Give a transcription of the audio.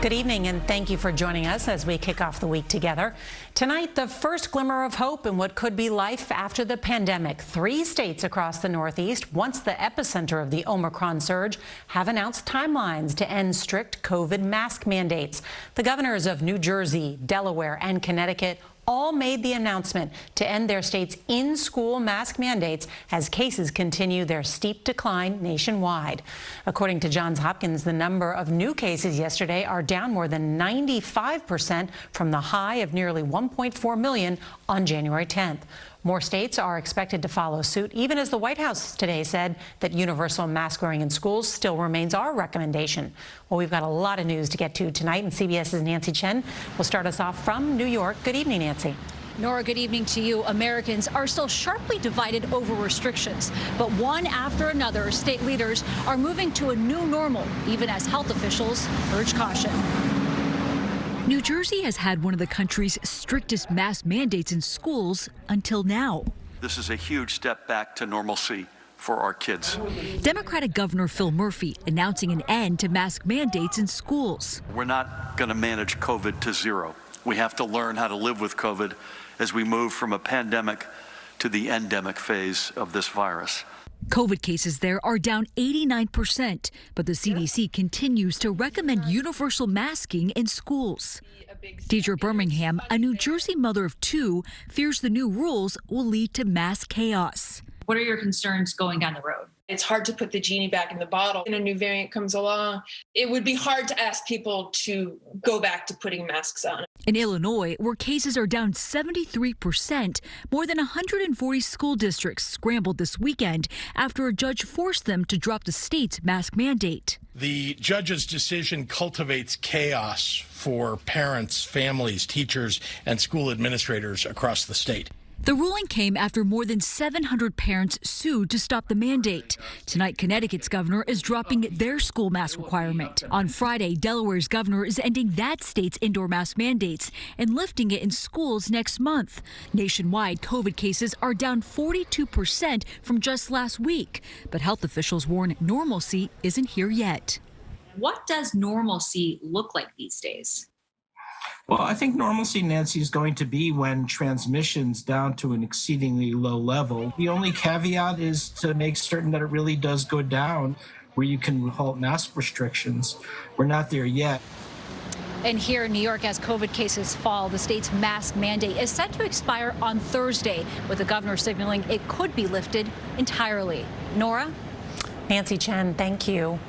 Good evening, and thank you for joining us as we kick off the week together. Tonight, the first glimmer of hope in what could be life after the pandemic. 3 states across the Northeast, once the epicenter of the Omicron surge, have announced timelines to end strict COVID mask mandates. The governors of New Jersey, Delaware, and Connecticut all made the announcement to end their state's in-school mask mandates as cases continue their steep decline nationwide. According to Johns Hopkins, the number of new cases yesterday are down more than 95% from the high of nearly 1.4 million on January 10th. More states are expected to follow suit, even as the White House today said that universal mask wearing in schools still remains our recommendation. Well, we've got a lot of news to get to tonight, and CBS's Nancy Chen will start us off from New York. Good evening, Nancy. Norah, good evening to you. Americans are still sharply divided over restrictions, but one after another, state leaders are moving to a new normal, even as health officials urge caution. New Jersey has had one of the country's strictest mask mandates in schools until now. This is a huge step back to normalcy for our kids. Democratic Governor Phil Murphy announcing an end to mask mandates in schools. We're not going to manage COVID to zero. We have to learn how to live with COVID as we move from a pandemic to the endemic phase of this virus. COVID cases there are down 89%, but the CDC continues to recommend universal masking in schools. Deidre Birmingham, a New Jersey mother of 2, fears the new rules will lead to mass chaos. What are your concerns going down the road? It's hard to put the genie back in the bottle. When a new variant comes along, it would be hard to ask people to go back to putting masks on. In Illinois, where cases are down 73%, more than 140 school districts scrambled this weekend after a judge forced them to drop the state's mask mandate. The judge's decision cultivates chaos for parents, families, teachers, and school administrators across the state. The ruling came after more than 700 parents sued to stop the mandate. Tonight, Connecticut's governor is dropping their school mask requirement. On Friday, Delaware's governor is ending that state's indoor mask mandates and lifting it in schools next month. Nationwide, COVID cases are down 42% from just last week, but health officials warn normalcy isn't here yet. What does normalcy look like these days? Well, I think normalcy, Nancy, is going to be when transmission's down to an exceedingly low level. The only caveat is to make certain that it really does go down where you can halt mask restrictions. We're not there yet. And here in New York, as COVID cases fall, the state's mask mandate is set to expire on Thursday, with the governor signaling it could be lifted entirely. Norah? Nancy Chen, thank you.